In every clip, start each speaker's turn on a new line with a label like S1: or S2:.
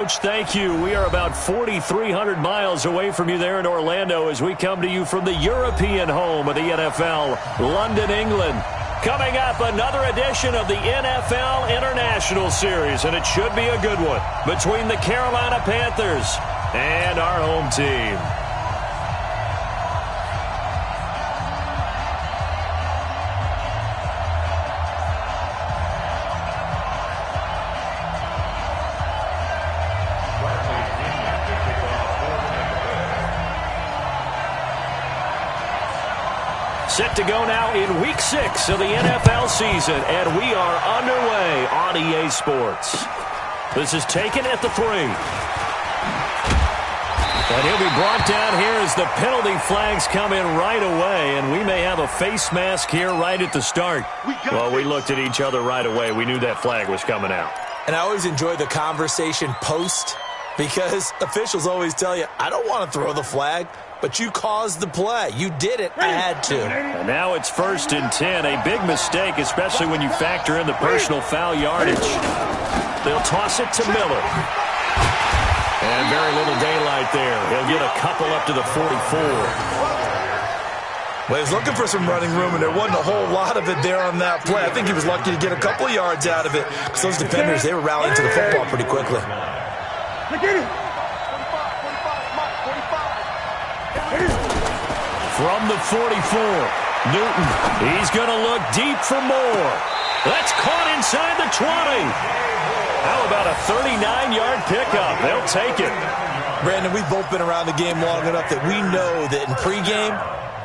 S1: Coach, thank you. We are about 4,300 miles away from you there in Orlando as we come to you from the European home of the NFL, London, England. Coming up, another edition of the NFL International Series, and it should be a good one between the Carolina Panthers and our home team. Set to go now in Week 6 of the NFL season, and we are underway on EA Sports. This is taken at the 3. And he'll be brought down here as the penalty flags come in right away, and we may have a face mask here right at the start. Well, we looked at each other right away. We knew that flag was coming out.
S2: And I always enjoy the conversation post, because officials always tell you, I don't want to throw the flag. But you caused the play. You did it. I had to.
S1: And now it's 1st and 10. A big mistake, especially when you factor in the personal foul yardage. They'll toss it to Miller. And very little daylight there. He'll get a couple up to the 44.
S2: Well, he was looking for some running room, and there wasn't a whole lot of it there on that play. I think he was lucky to get a couple of yards out of it. Because those defenders, they were rallying to the football pretty quickly.
S1: From the 44, Newton. He's going to look deep for more. That's caught inside the 20. How about a 39-yard pickup? They'll take it.
S2: Brandon, we've both been around the game long enough that we know that in pregame,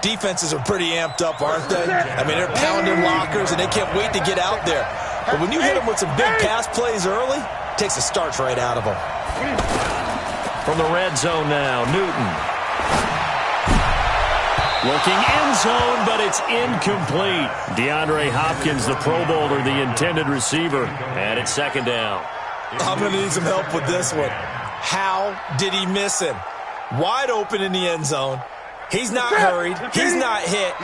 S2: defenses are pretty amped up, aren't they? I mean, they're pounding lockers, and they can't wait to get out there. But when you hit them with some big pass plays early, it takes the starch right out of them.
S1: From the red zone now, Newton. Looking end zone, but it's incomplete. DeAndre Hopkins, the Pro Bowler, the intended receiver, and it's 2nd down.
S2: I'm going to need some help with this one. How did he miss him? Wide open in the end zone. He's not hurried. He's not hit.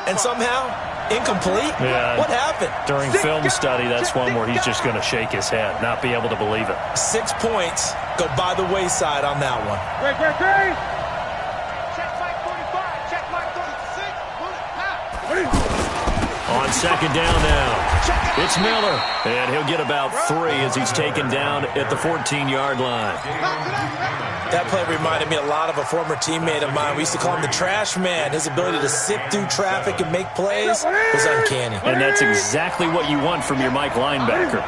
S2: And somehow, incomplete?
S1: Yeah,
S2: what happened?
S1: During film study, that's one where he's just going to shake his head, not be able to believe it.
S2: 6 points go by the wayside on that one.
S3: Great.
S1: On 2nd down now, it's Miller, and he'll get about 3 as he's taken down at the 14-yard line.
S2: That play reminded me a lot of a former teammate of mine. We used to call him the trash man. His ability to sift through traffic and make plays was uncanny.
S1: And that's exactly what you want from your Mike linebacker.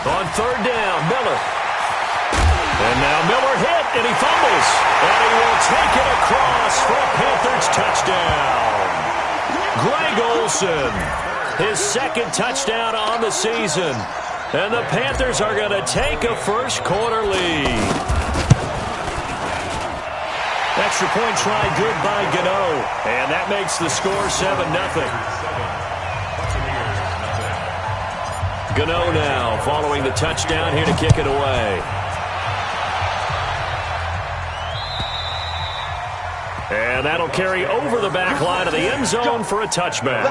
S1: On 3rd down, Miller. And now Miller hit, and he fumbles. And he will take it across for a Panthers touchdown. Greg Olsen, his 2nd touchdown on the season. And the Panthers are going to take a first-quarter lead. Extra point try good by Gano. And that makes the score 7-0. Gano now following the touchdown here to kick it away. And that'll carry over the back line of the end zone for a touchback.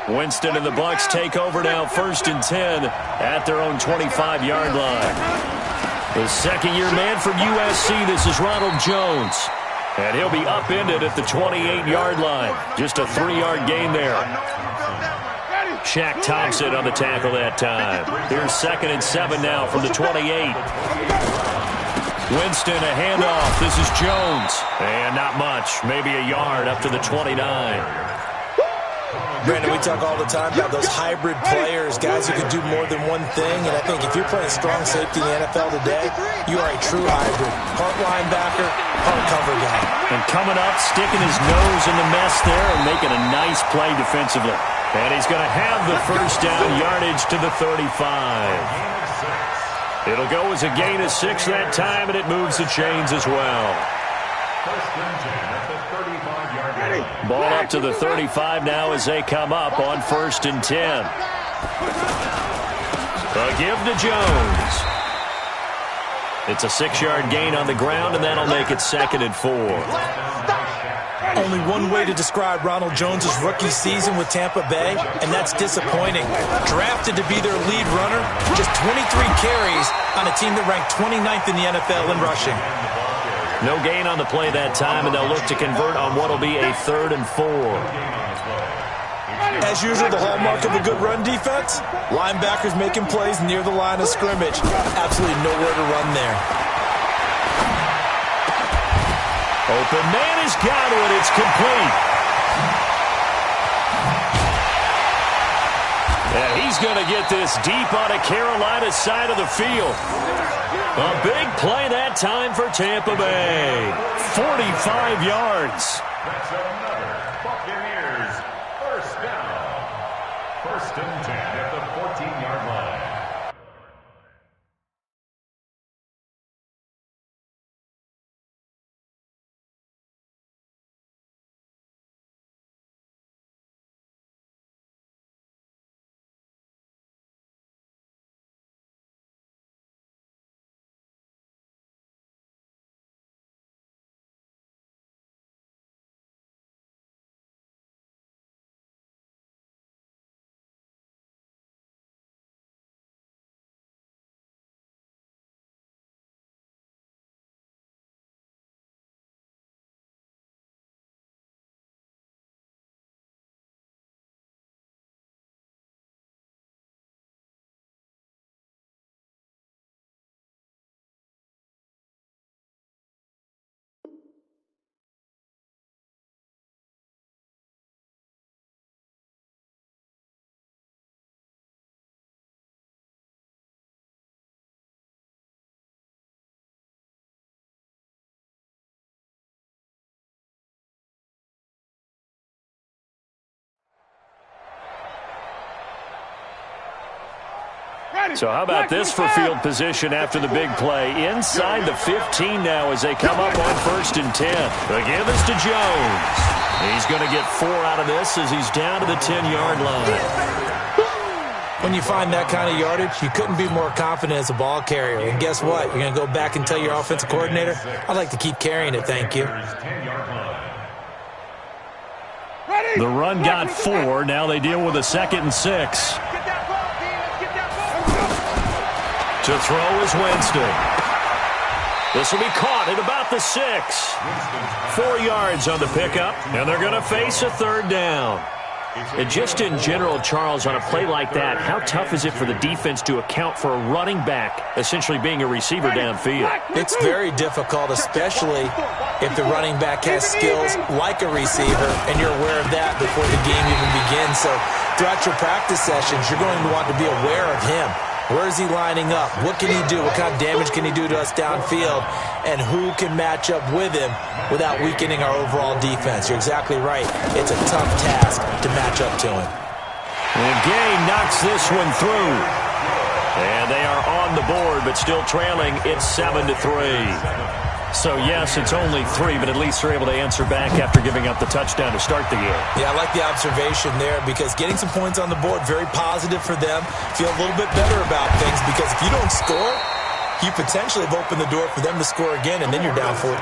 S1: Winston and the Bucs take over now 1st and 10 at their own 25-yard line. The second-year man from USC, this is Ronald Jones. And he'll be upended at the 28-yard line. Just a 3-yard gain there. Shaq Thompson on the tackle that time. Here's 2nd and 7 now from the 28. Winston, a handoff. This is Jones. And not much. Maybe a yard up to the 29.
S2: Brandon, we talk all the time about those hybrid players, guys who can do more than one thing. And I think if you're playing strong safety in the NFL today, you are a true hybrid. Part linebacker, part cover guy.
S1: And coming up, sticking his nose in the mess there and making a nice play defensively. And he's going to have the first down, yardage to the 35. It'll go as a gain of 6 that time, and it moves the chains as well. Ball up to the 35 now as they come up on 1st and 10. A give to Jones. It's a 6-yard gain on the ground, and that'll make it 2nd and 4.
S2: Only one way to describe Ronald Jones' rookie season with Tampa Bay, and that's disappointing. Drafted to be their lead runner, just 23 carries on a team that ranked 29th in the NFL in rushing.
S1: No gain on the play that time, and they'll look to convert on what will be a 3rd and 4.
S2: As usual, the hallmark of a good run defense, linebackers making plays near the line of scrimmage. Absolutely nowhere to run there.
S1: Open man has got it. It's complete. And he's going to get this deep on a Carolina side of the field. A big play that time for Tampa Bay. 45 yards.
S3: That's another Buccaneers first down. 1st and 10 at the 14-yard line.
S1: So how about this for field position after the big play? Inside the 15 now as they come up on 1st and 10. The give is to Jones. He's going to get 4 out of this as he's down to the 10-yard line.
S2: When you find that kind of yardage, you couldn't be more confident as a ball carrier. And guess what? You're going to go back and tell your offensive coordinator, I'd like to keep carrying it, thank you.
S1: The run got 4. Now they deal with a 2nd and 6. To throw is Winston. This will be caught at about the 6. 4 yards on the pickup, and they're going to face a 3rd down. And just in general, Charles, on a play like that, how tough is it for the defense to account for a running back essentially being a receiver downfield?
S2: It's very difficult, especially if the running back has skills like a receiver, and you're aware of that before the game even begins. So throughout your practice sessions, you're going to want to be aware of him. Where is he lining up? What can he do? What kind of damage can he do to us downfield? And who can match up with him without weakening our overall defense? You're exactly right. It's a tough task to match up to him.
S1: And Gay knocks this one through. And they are on the board, but still trailing. It's 7-3. So, yes, it's only 3, but at least they're able to answer back after giving up the touchdown to start the game.
S2: Yeah, I like the observation there because getting some points on the board, very positive for them. Feel a little bit better about things because if you don't score, you potentially have opened the door for them to score again, and then you're down 14.
S3: The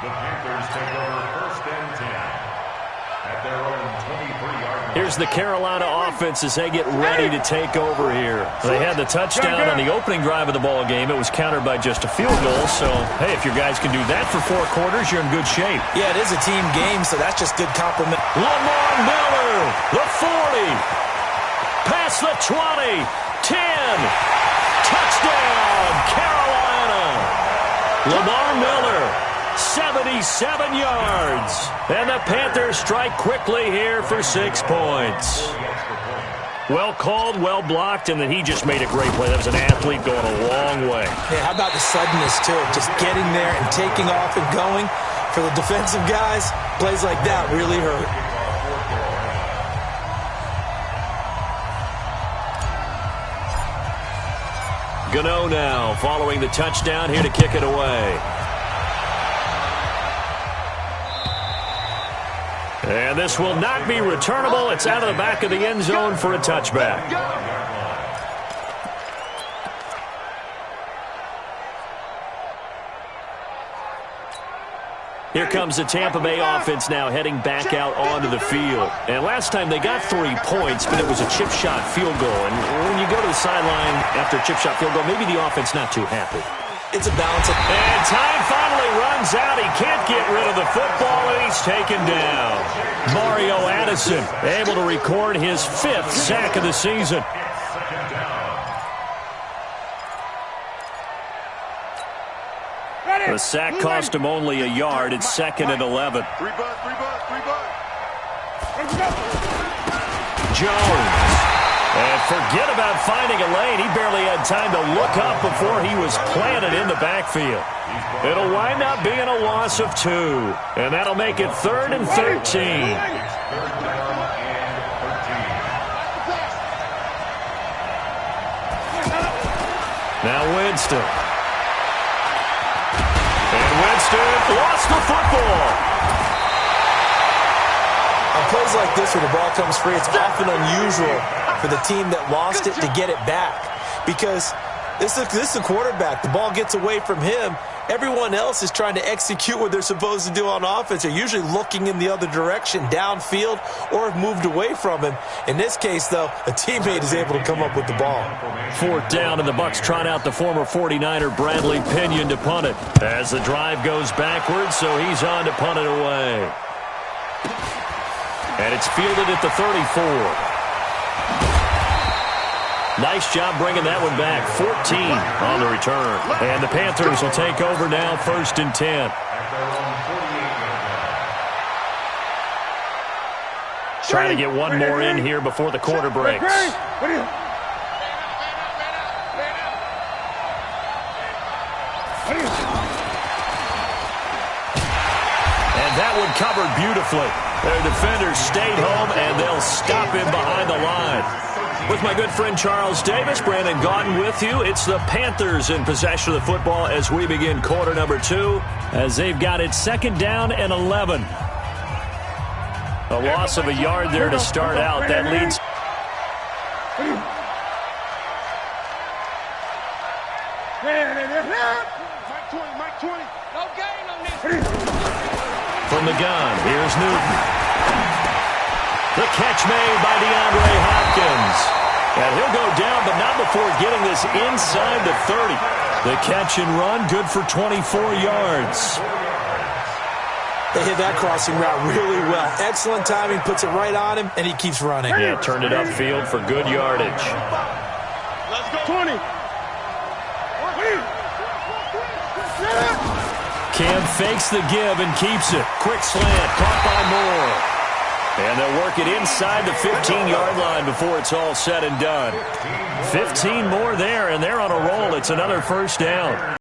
S3: Panthers take over 1st and 10 at their own 23-yard line.
S1: Here's the Carolina offense as they get ready to take over here. They had the touchdown on the opening drive of the ball game. It was countered by just a field goal. So, hey, if your guys can do that for 4 quarters, you're in good shape.
S2: Yeah, it is a team game, so that's just good compliment.
S1: Lamar Miller, the 40, past the 20, 10, touchdown, Carolina. Lamar Miller, 77 yards. And the Panthers strike quickly here for 6 points. Well called, well blocked, and then he just made a great play. That was an athlete going a long way.
S2: Yeah, how about the suddenness, too? Just getting there and taking off and going. For the defensive guys, plays like that really hurt.
S1: Gano now following the touchdown here to kick it away. And this will not be returnable. It's out of the back of the end zone for a touchback. Here comes the Tampa Bay offense now heading back out onto the field. And last time they got 3 points, but it was a chip shot field goal. And when you go to the sideline after a chip shot field goal, maybe the offense not too happy.
S2: It's a balance.
S1: And time finally runs out. He can't get rid of the football, and he's taken down. Mario Addison able to record his 5th sack of the season. The sack cost him only a yard. It's 2nd and 11. Jones. And forget about finding a lane. He barely had time to look up before he was planted in the backfield. It'll wind up being a loss of 2. And that'll make it 3rd and 13. Now Winston. And Winston lost the football.
S2: On plays like this where the ball comes free, it's often unusual for the team that lost it to get it back. Because this is the quarterback. The ball gets away from him. Everyone else is trying to execute what they're supposed to do on offense. They're usually looking in the other direction, downfield, or have moved away from him. In this case, though, a teammate is able to come up with the ball.
S1: 4th down, and the Bucs trot out the former 49er Bradley Pinion to punt it. As the drive goes backwards, so he's on to punt it away. And it's fielded at the 34. Nice job bringing that one back. 14 on the return. And the Panthers will take over now, 1st and 10. Trying to get one more in here before the quarter breaks. And that one covered beautifully. Their defenders stayed home, and they'll stop him behind the line. With my good friend Charles Davis, Brandon Gaudin with you. It's the Panthers in possession of the football as we begin quarter number 2, as they've got it 2nd down and 11. A loss of a yard there to start out. That leads. From the gun, here's Newton. The catch made by DeAndre Hopkins. And he'll go down, but not before getting this inside the 30. The catch and run, good for 24 yards.
S2: They hit that crossing route really well. Excellent timing, puts it right on him, and he keeps running.
S1: Yeah, turned it upfield for good yardage.
S4: Let's go. 20.
S1: Cam fakes the give and keeps it. Quick slant, caught by Moore. And they'll work it inside the 15-yard line before it's all said and done. 15 more there, and they're on a roll. It's another 1st down.